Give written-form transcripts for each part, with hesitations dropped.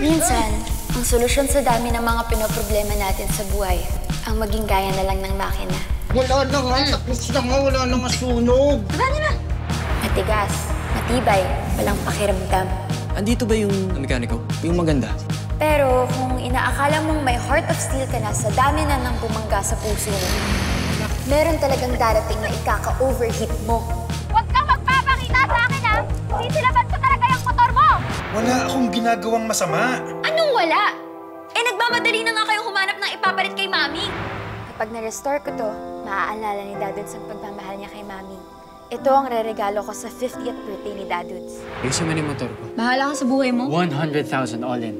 Minsan, ang solusyon sa dami ng mga pinoproblema natin sa buhay, ang maging gaya na lang ng makina. Wala na nga, tapos na nga, wala na nga sunog. Paano na? Matigas, matibay, walang pakiramdam. Andito ba yung mekaniko? Yung maganda? Pero kung inaakala mong may heart of steel ka na sa dami na nang bumangga sa puso mo, meron talagang darating na ikaka-overheat mo. Huwag kang magpapakita sa akin, ha? Sisilaban ko talaga yung motor mo! Wala akong ginagawang masama. Anong wala? Nagmamadali na nga kayong humanap ng ipapalit kay Mami. Kapag na-restore ko to, maaalala ni Dadudes ang pagmamahal niya kay Mami. Ito ang re-regalo ko sa 50th birthday ni Dadudes. Ayusin mo na yung motor ko. Bahala ka sa buhay mo. 100,000 all in.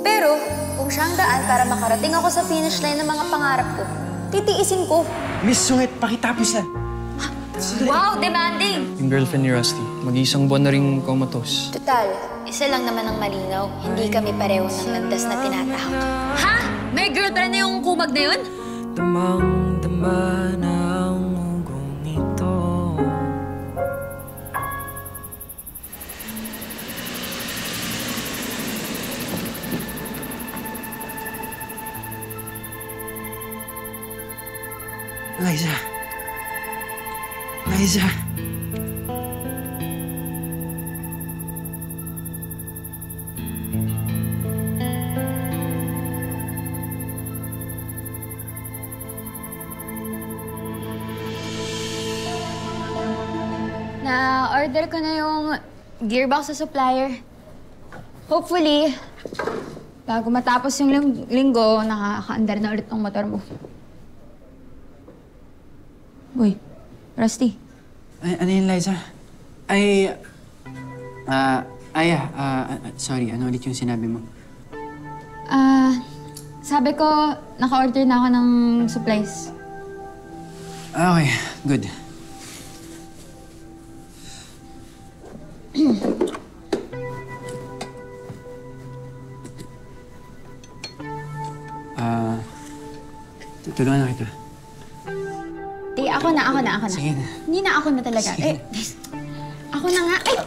Pero, kung siyang daan para makarating ako sa finish line ng mga pangarap ko, titiisin ko. Miss Sungit, pakitapos na. Wow, demanding! Yung girlfriend ni Rusty, mag-iisang buwan na rin comatose. Total, isa lang naman ang malinaw. Hindi kami pareho ng landas na tinatahak. Ha? May girlfriend na yung kumag na yun? Damang-dama na ang ugong nito. Liza. Liza. Na-order ko na yung gearbox sa supplier. Hopefully, bago matapos yung linggo, nakakaandar na ulit ang motor mo. Uy, Rusty. Ano yun, Liza? Sorry, ano ulit yung sinabi mo? Sabi ko, naka-order na ako ng supplies. Okay, good. Tutulungan na kita. Di, ako na. Sige na. Hindi na ako na talaga. Sige. Ako na nga. Ay!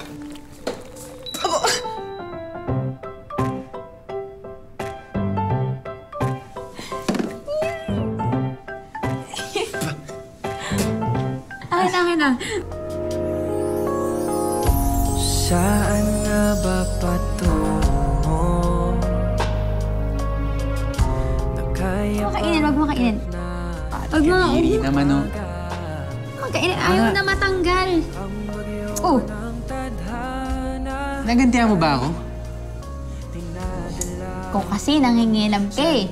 Akin na. Saan nga ba patungo? Huwag mo kainin. Huwag mo. Hindi naman, no? Huwag kainin. Ayaw na matanggal. Oh. Nagantihan mo ba ako? Ikaw kasi nangingilam ka eh.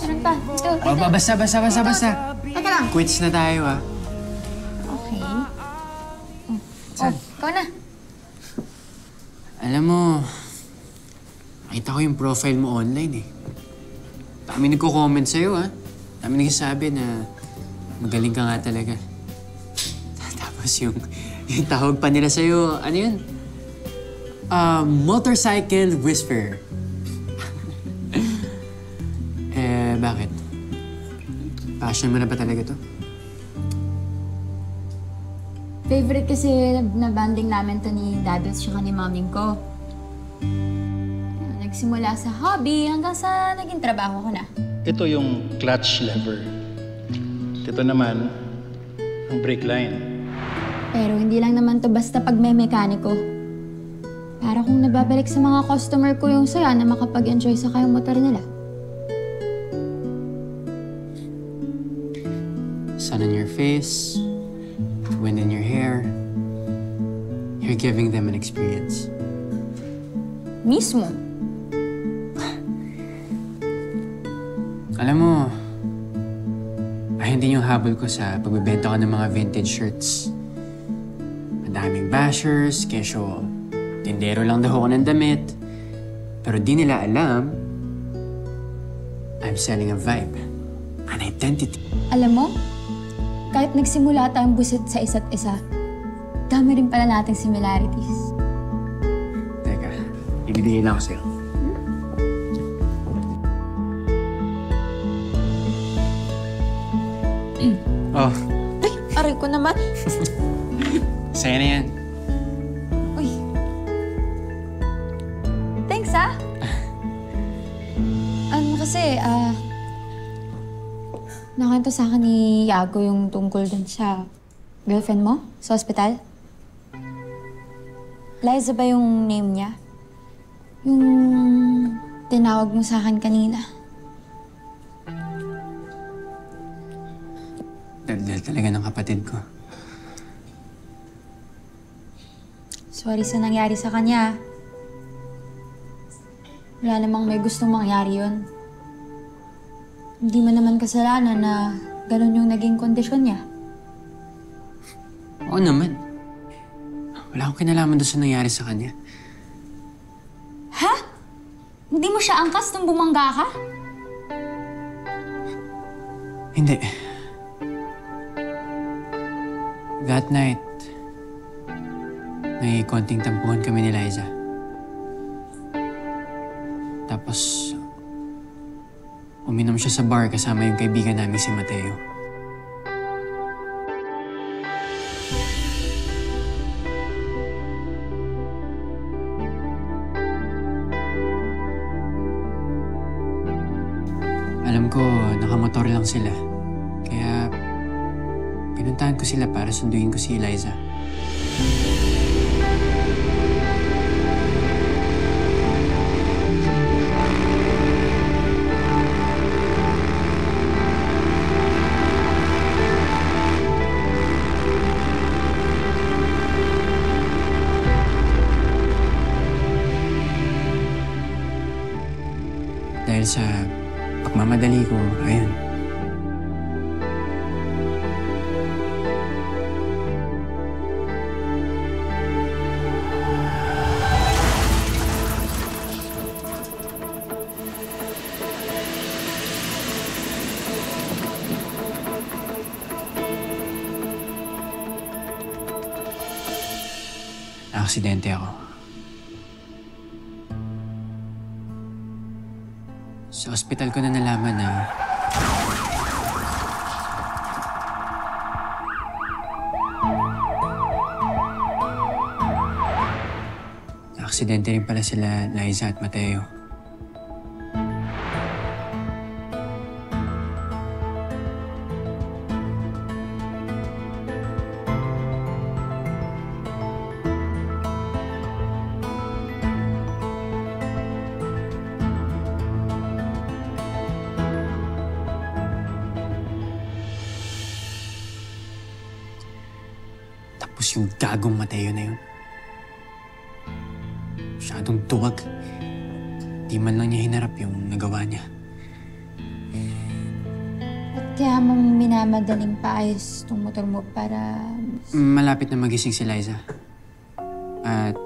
Meron pa. Ito. Basta. Teka lang. Quits na tayo, ah. Okay. Oh, ikaw na. Alam mo, nakita ko yung profile mo online, eh. Dami nagko-comment sa'yo, ah. Dami nagsasabi na magaling ka nga talaga. Tapos yung tawag pa nila sa'yo, ano yun? Motorcycle whisperer. Bakit? Passion mo na ba talaga to? Favorite kasi na banding namin to ni Dadudes tsaka ni Maming ko. Nagsimula sa hobby hanggang sa naging trabaho ko na. Ito yung clutch lever. Ito naman, ang brake line. Pero hindi lang naman to basta pag may mekaniko. Para kung nababalik sa mga customer ko yung saya na makapag-enjoy sa kayong motor nila. Sun on your face, wind in your hair. You're giving them an experience. Mismo. Alam mo, ayun din yung habol ko sa pagbebenta ko ng mga vintage shirts. Madaming bashers, kesyo tindero lang daw ako ng damit. Pero di nila alam, I'm selling a vibe, an identity. Alam mo, kahit nagsimula tayong busit sa isa't isa, dami rin pala nating similarities. Teka, ibibigay lang ako sa'yo. Oh. Ay, aray ko naman. Sa'yo na yan. Uy. Thanks Kasi, nakanta sa akin ni Yago yung tungkol dun sa girlfriend mo sa ospital. Liza ba yung name niya? Yung tinawag mo sa akin kanina. Daldal talaga ng kapatid ko. Sorry sa nangyari sa kanya. Wala namang may gustong mangyari yun. Hindi mo naman kasalanan na ganun yung naging kondisyon niya. Oo naman. Wala akong kinalaman doon sa nangyari sa kanya. Ha? Hindi mo siya angkas nung bumangga ka? Hindi. That night, may konting tampuhan kami ni Liza. Tapos, uminom siya sa bar kasama yung kaibigan namin si Mateo. Alam ko, nakamotor lang sila. Kaya, pinuntahan ko sila para sunduin ko si Eliza. Dahil sa pagmamadali ko, ayun. Aksidente ako. Sa ospital ko na nalaman na aksidente rin pala sila Liza at Mateo. Tapos yung gagong Mateo na yun. Masyadong tuwag. Di man lang niya hinarap yung nagawa niya. At kaya mo minamadaling paayos tong motor mo para... Malapit na magising si Liza. At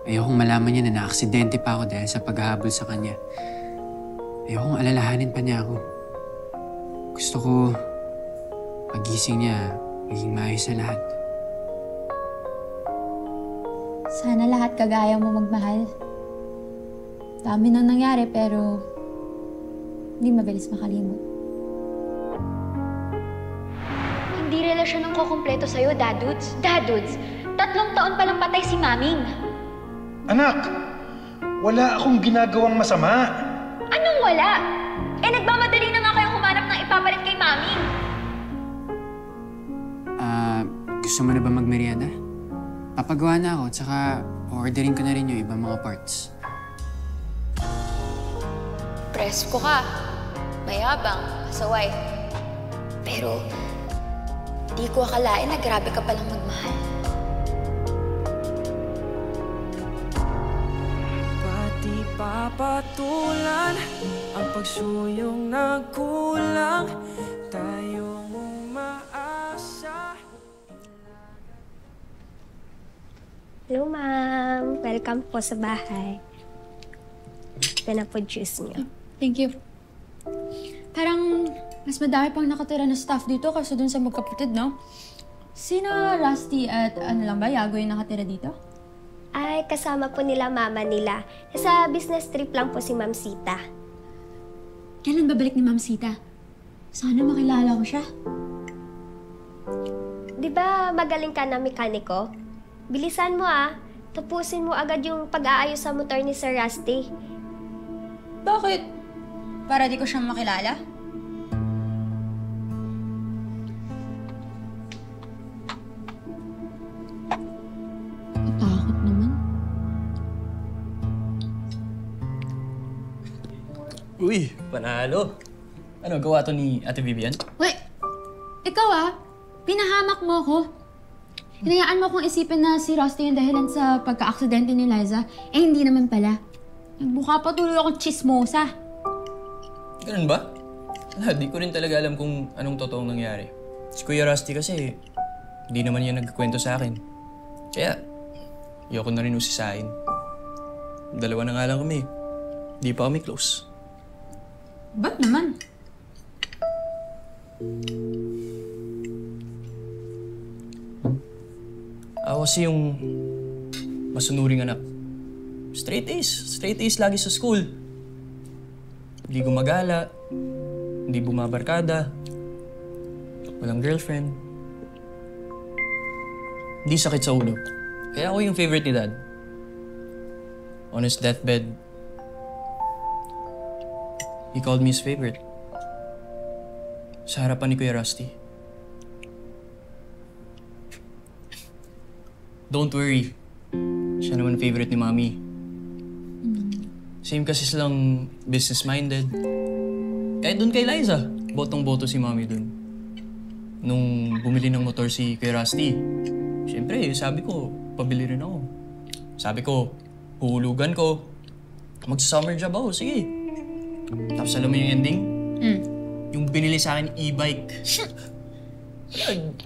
ayokong malaman niya na naaksidente pa ako dahil sa paghahabol sa kanya. Ayokong alalahanin pa niya ako. Gusto ko pagising niya, maging maayos sa lahat. Sana lahat kagaya mo magmahal. Dami nang nangyari pero hindi mabilis makalimot. Hindi relasyon ang kukumpleto sa'yo, Dadudes. Dadudes, 3 taon pa lang patay si Maming. Anak, wala akong ginagawang masama. Anong wala? Nagmamadali na nga kayong humanap ng ipapalit kay Maming. Gusto mo na ba magmerienda? Papagawa na ako, tsaka orderin ko na rin yung ibang mga parts. Presko ka. Mayabang. Pasaway. Pero, di ko akalain na grabe ka palang magmahal. Pati papatulan ang pagsuyong nagkulang. Tayong umaasa. Hello, ma'am. Welcome po sa bahay. Ito na po juice niyo. Thank you. Parang mas madami pang nakatira na staff dito kasi dun sa magkapatid, no? Sino Rusty at ano lang ba, Yago yung nakatira dito? Ay, kasama po nila mama nila. Sa business trip lang po si Ma'am Sita. Kailan babalik ni Ma'am Sita? Sana makilala ko siya. Di ba magaling ka na mekaniko? Bilisan mo ah. Tapusin mo agad yung pag-aayos sa motor ni Sir Rusty. Bakit? Para di ko siyang makilala? Takot naman. Uy, panalo. Ano, gawa to ni Ate Vivian? Wait! Ikaw pinahamak mo ko. Hinayaan mo kong isipin na si Rusty yung dahilan sa pagka-aksidente ni Liza. Eh, hindi naman pala. Nagbuka pa tuloy akong chismosa. Ganun ba? Di ko rin talaga alam kung anong totoong nangyari. Si Kuya Rusty kasi, hindi naman yan nagkwento sa akin. Kaya, ayoko na rin usisahin. Dalawa na nga lang kami. Di pa kami close. Ba't naman? Ako kasi yung masunuring anak. Straight A's lagi sa school. Hindi gumagala, hindi bumabarkada, walang girlfriend. Hindi sakit sa ulo. Kaya ako yung favorite ni Dad. On his deathbed, he called me his favorite. Sa harapan ni Kuya Rusty. Don't worry. Siya naman favorite ni Mami. Same kasi silang business-minded. Kahit dun kay Liza, botong-boto si Mami dun. Nung bumili ng motor si Kuya Rusty, siyempre, sabi ko, pabili rin ako. Sabi ko, huhulugan ko. Magsa-summer job ako, sige. Tapos alam mo yung ending? Yung binili sa akin e-bike.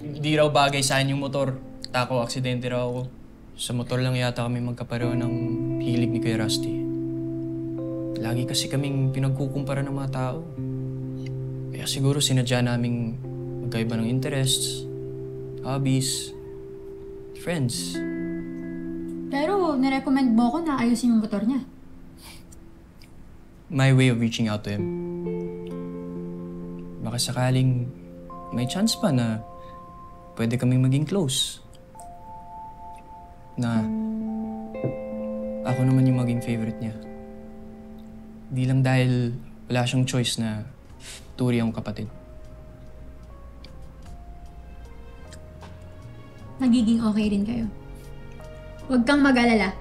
Di raw bagay sa akin yung motor. Tako, aksidente raw ako. Sa motor lang yata kami magkapareho ng hilig ni Kuya Rusty. Lagi kasi kaming pinagkukumpara ng mga tao. Kaya siguro sinadya naming magkaiba ng interests, hobbies, friends. Pero nirecommend mo ko na ayusin yung motor niya. My way of reaching out to him. Baka sakaling may chance pa na pwede kaming maging close. Na ako naman yung maging favorite niya. Di lang dahil wala siyang choice na turi akong kapatid. Magiging okay rin kayo. Huwag kang mag-alala.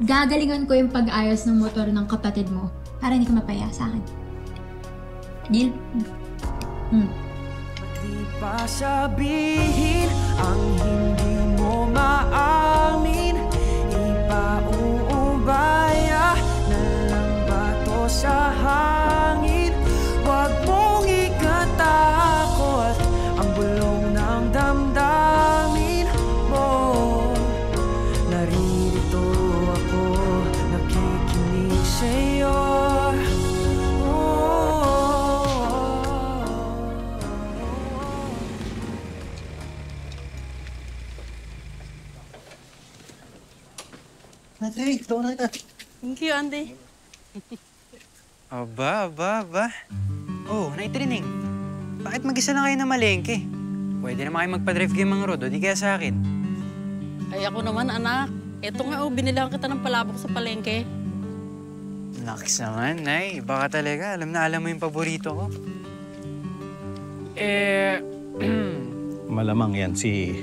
Gagalingan ko yung pag-ayos ng motor ng kapatid mo para hindi ka mapaya sa akin. Deal? Di pa sabihin ang hindi mo maamin. Ipauubaya na lang bato sa hangin. Huwag mong ikatakot ang bulong ng damdamin mo. Naririto ako, nakikinig sa'yo. Ate, ito na kita. Thank you, Andy. Aba. Oh, naitrining. Bakit mag-isa na kayo na malengke? Pwede naman kayo magpa-drive kayo mga road, o di kaya sa akin. Ay, ako naman, anak. Eto nga, binilang kita ng palabok sa palengke. Naks naman, Nay. Baka talaga, alam mo yung paborito ko. Malamang yan si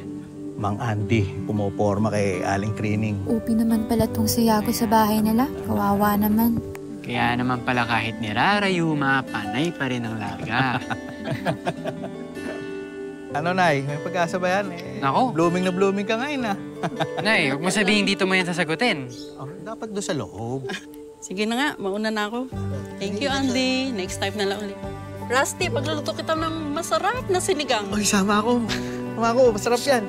Mang Andy, pumoporma kay Aling Krining. Upi naman pala tong sayago sa bahay nila. Kawawa naman. Kaya naman pala kahit nirarayuma, panay pa rin ang larga. Ano, Nay? May pag-asa ba yan? Nako. Blooming ka ngayon, ah. Nay, huwag mo sabihin dito mo yan sasagutin. Oh, dapat doon sa loob. Sige na nga, mauna na ako. Thank you, Andy. Next time na lang ulit. Rusty, pagluluto kita ng masarap na sinigang. Oy, sama ako. Masarap yan.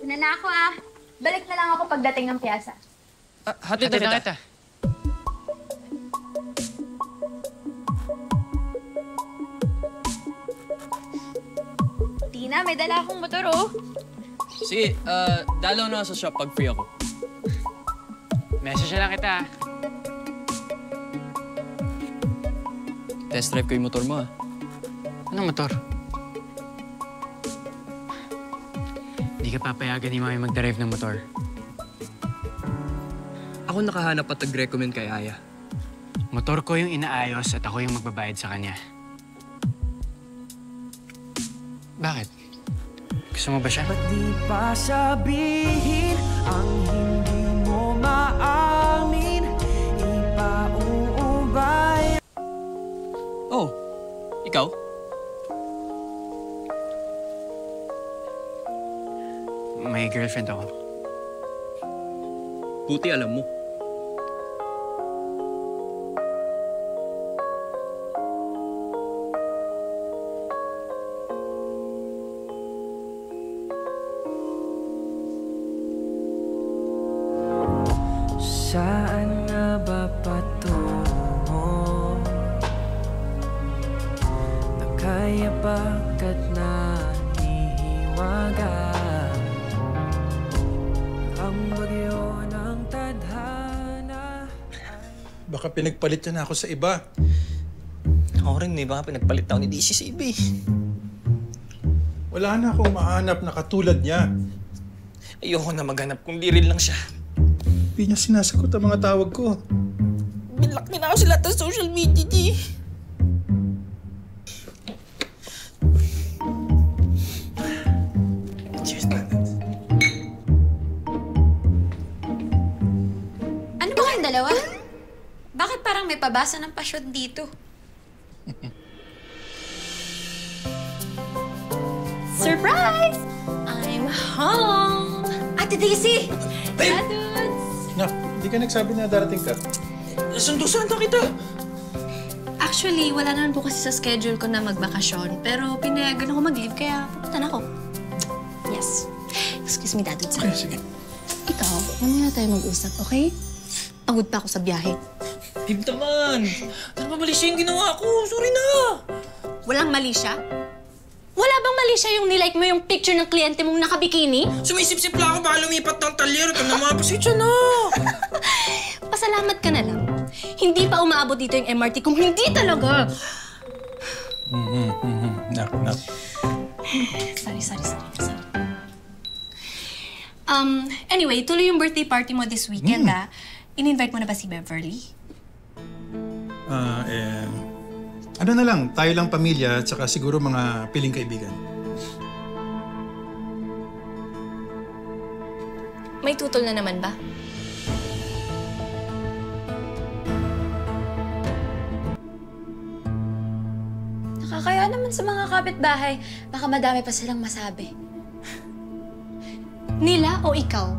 Una na ako Balik na lang ako pagdating ng piyasa. Hatid na kita. Tina, may dala akong motor Sige, dalaw na sa shop pag free ako. Message na lang kita. Test drive ko yung motor mo, Anong motor? Hindi ka papayagan ni Mami mag-drive ng motor. Ako nakahanap at nag-recommend kay Aya. Motor ko yung inaayos at ako yung magbabayad sa kanya. Bakit? Gusto mo ba siya? Ba't di pa sabihin ang hindi mo maamin? Ipauubay. Oh, ikaw? May girlfriend ako. Buti alam mo. Saan nga ba patungo? Nakaya bagat na hihiwaga ang bagyo ng tadhana. Baka pinagpalit niya na ako sa iba. Ako rin, baka pinagpalit ako ni DCCB. Wala na akong mahanap na katulad niya. Ayoko na maghanap kung di rin lang siya. Hindi niya sinasagot ang mga tawag ko. Binlock niya na ako sa lahat ng social media niya. Cheers, Dadudes. Ano ba kayong dalawa? Bakit parang may pabasa ng pasyon dito? Surprise! I'm home! Ate Daisy! Dadudes! Nak, hindi ka nagsabi na darating ka. Sundo-sundo kita! Actually, wala naman po kasi sa schedule ko na magbakasyon. Pero pinayagan ako mag-leave, kaya pupunta na ako. Yes. Excuse me, Dadudes. Okay, sige. Ikaw, mamaya tayo mag-usap, okay? Pagod pa ako sa biyahe. Babe naman! Ano ba mali siya yung ginawa ko? Sorry na! Walang mali siya? Wala bang mali siya yung nilike mo yung picture ng kliyente mong nakabikini? Sumisip-sip lang ako, baka lumipat ng talyer. Ito na mga pasensya na! Pasalamat ka na lang. Hindi pa umaabot dito yung MRT kung hindi talaga. Nak. Sorry. Anyway, tuloy yung birthday party mo this weekend, ah. In-invite mo na ba si Beverly? Ano na lang, tayo lang pamilya at saka siguro mga piling kaibigan. May tutol na naman ba? Nakakaya naman sa mga kapitbahay. Baka madami pa silang masabi. Nila o ikaw?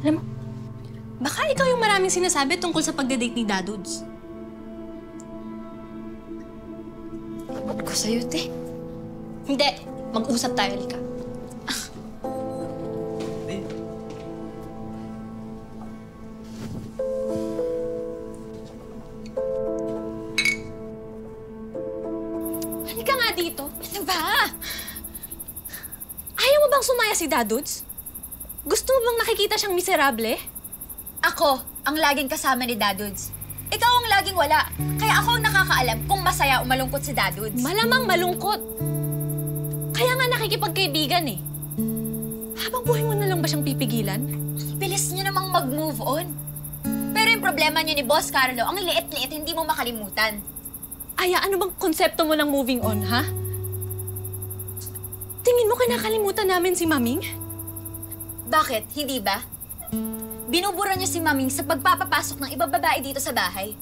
Alam mo, baka ikaw yung maraming sinasabi tungkol sa pagde-date ni Dadudes. Abot ko sa'yo, te. Hindi. Mag-usap tayo, Lika. Halika nga dito. Ano ba? Ayaw mo bang sumaya si Dadudes? Gusto mo bang nakikita siyang miserable? Ako ang laging kasama ni Dadudes. Ikaw ang laging wala. Kaya ako ang nakakaalam kung masaya o malungkot si Dadudes. Malamang malungkot. Kaya nga nakikipagkaibigan eh. Habang buhay mo na lang ba siyang pipigilan? Bilis niyo namang mag-move on. Pero yung problema niyo ni Boss Carlo, ang liit-liit, hindi mo makalimutan. Aya, ano bang konsepto mo ng moving on, ha? Tingin mo kinakalimutan namin si Maming? Bakit? Hindi ba? Binubura niyo si Maming sa pagpapapasok ng ibang babae dito sa bahay.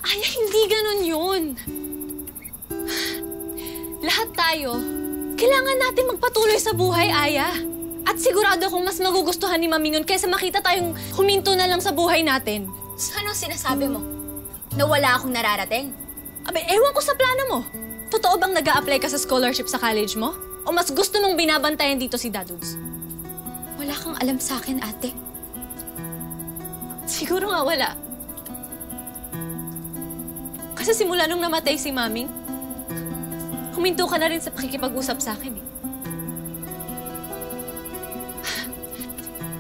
Aya, hindi ganun yun. Lahat tayo, kailangan natin magpatuloy sa buhay, Aya. At sigurado akong mas magugustuhan ni Maming yun kaysa makita tayong huminto na lang sa buhay natin. So, anong sinasabi mo? Na wala akong nararating? Abe, ewan ko sa plano mo. Totoo bang nag-a-apply ka sa scholarship sa college mo? O mas gusto mong binabantayan dito si Dadudes? Wala kang alam sa akin, ate. Siguro nga wala. Kasi simula nung namatay si Maming, huminto ka na rin sa pakikipag-usap sa akin eh.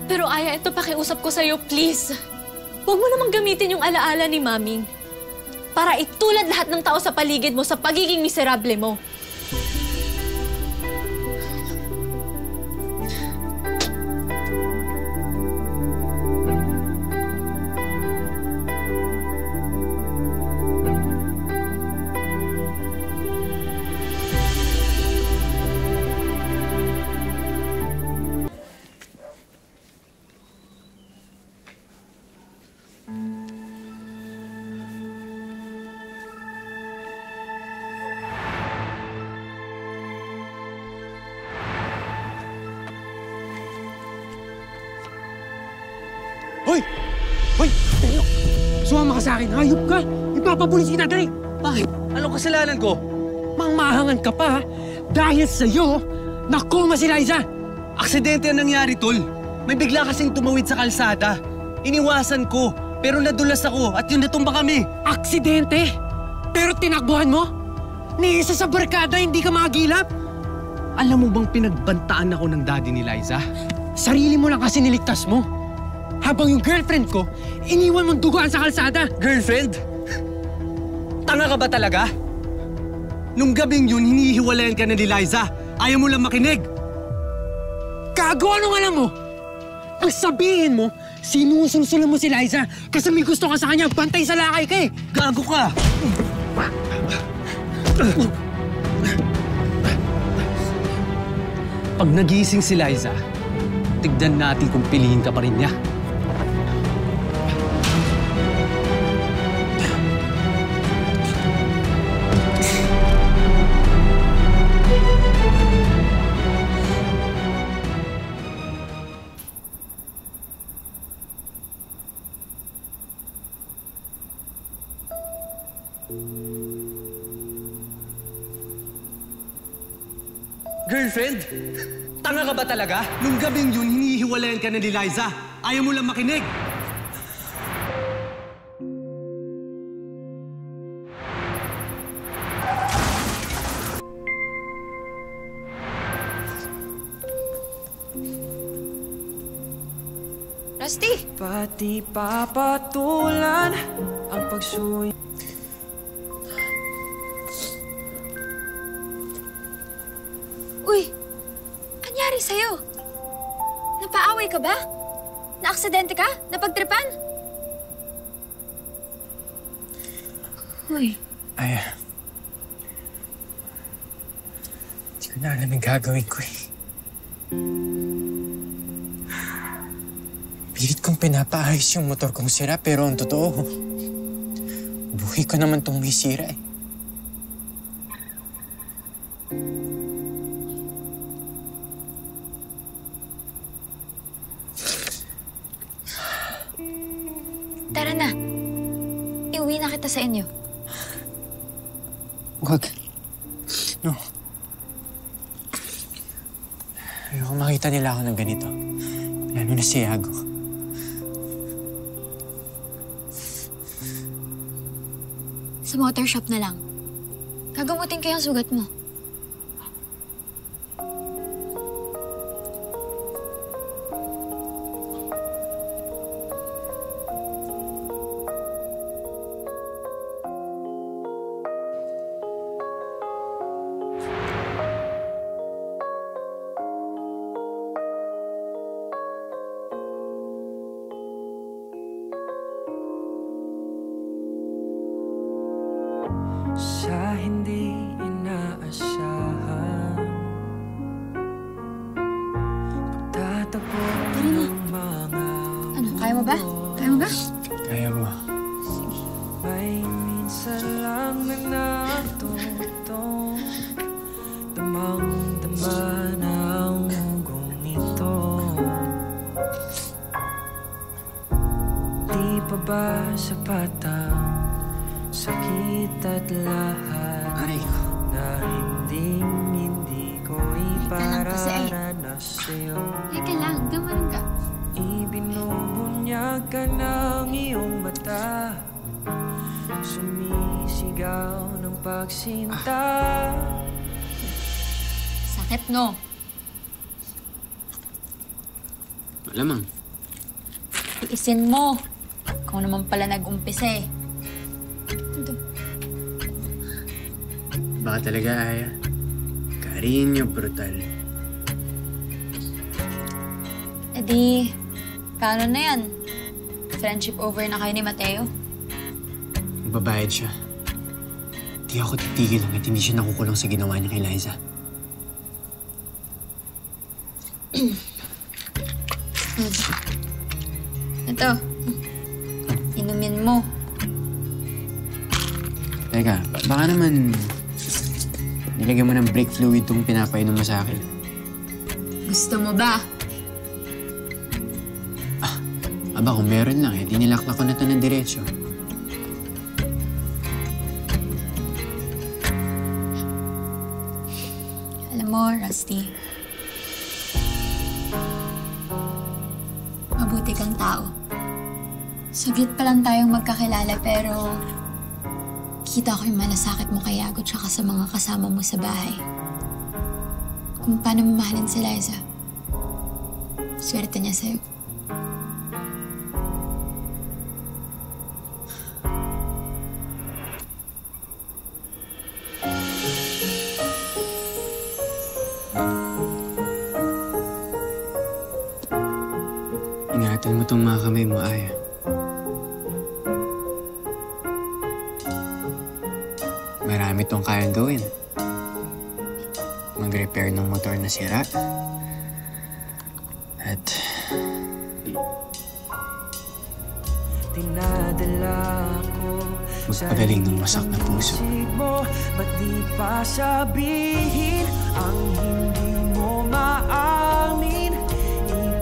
Pero Aya, ito pakiusap ko sa'yo, please. Huwag mo namang gamitin yung alaala ni Maming para itulad lahat ng tao sa paligid mo sa pagiging miserable mo. Hoy! Hoy! Sumama ka sa akin, hayop ka! Ipapapulis kita, dali! Bakit? Anong kasalanan ko? Mangmahangan ka pa, dahil sa'yo, nakoma si Liza! Aksidente ang nangyari, tol. May bigla kasing tumawid sa kalsada. Iniwasan ko, pero nadulas ako at yun natumba kami. Aksidente? Pero tinakbuhan mo? Ni isa sa barkada, hindi ka magilap? Alam mo bang pinagbantaan ako ng daddy ni Liza? Sarili mo lang kasi niligtas mo. Habang yung girlfriend ko, iniwan mong duguan sa kalsada. Girlfriend? Tanga ka ba talaga? Nung gabing yun, hinihiwalayan ka na ni Liza. Ayaw mo lang makinig. Gago, anong alam mo? Ang sabihin mo, sinusulsulan mo si Liza kasi may gusto ka sa kanya, bantay sa lakay ka eh. Gago ka! Pag nagising si Liza, tignan natin kung piliin ka pa rin niya. Girlfriend? Tanga ka ba talaga? Nung gabing yun, hinihiwalayan ka na ni Liza. Ayaw mo lang makinig. Rusty! Pati papatulan ang pagsuy. Uy! Anyari sa'yo? Napaaway ka ba? Naaksidente ka? Napagtripan? Uy. Ay, hindi ko na alam yung gagawin ko eh. Pilit kong pinapaayos yung motor kong sira pero ang totoo, buhay ko naman tong may sira eh. Tara na. Iuwi na kita sa inyo. Huwag. No. Ayoko makita nila ako ng ganito. Lalo na si Iago. Sa motor shop na lang. Gagamutin ko yung sugat mo. Sa hindi inaasahan, pagtatagpo ng mga Ano, kaya mo ba? Kaya mo ba? Kaya mo. may minsan lang na natutong damang-dama ng ugong ito. Di pa ba sapat ang sakit at lahat na hindi ko ipararanas sa'yo? Teka lang, gamarin ka. Ibinubunyag ka ng iyong mata, sumisigaw ng pagsinta. Sakit, no? Malamang. Tiisin mo. Ikaw naman pala nag-umpisa eh. Baka talaga, Aya. Cariño brutal. E di, paano na yan? Friendship over na kayo ni Mateo? Magbabayad siya. Di ako titigil hanggat hindi siya nakukulong sa ginawa niya kay Liza. Ito. Inumin mo. Teka, baka naman nilagyan mo ng brake fluid tong pinapainom mo sa akin. Gusto mo ba? Aba, kung meron lang, di nilakla ko na to ng diretso. Alam mo, Rusty, mabuti kang tao. Saglit pa lang tayong magkakilala pero kita ko yung malasakit mo kay Yago tsaka sa mga kasama mo sa bahay. Kung paano mo mahalin si Liza. Swerte niya sa'yo. Ingatan mo tong mga kamay mo, Aya. Marami tong kayang gawin. Mag-repair ng motor na sira. At magpagaling ng wasak na puso. Ba't di pa sabihin ang hindi mo maamin?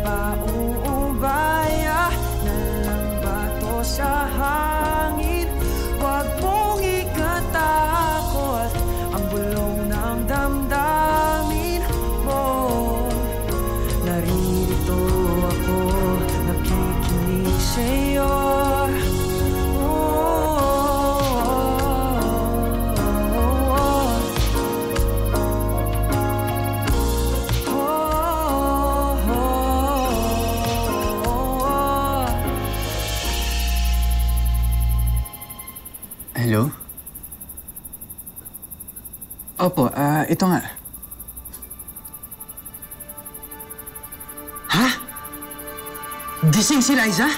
Ipauubaya na lang ba to sa hangin? Huwag mong ikatakot ang bulong ng damdamin mo. Naririto ako, nakikinig sa'yo. Hello? Opo, ito nga. Ha? Gising si Liza?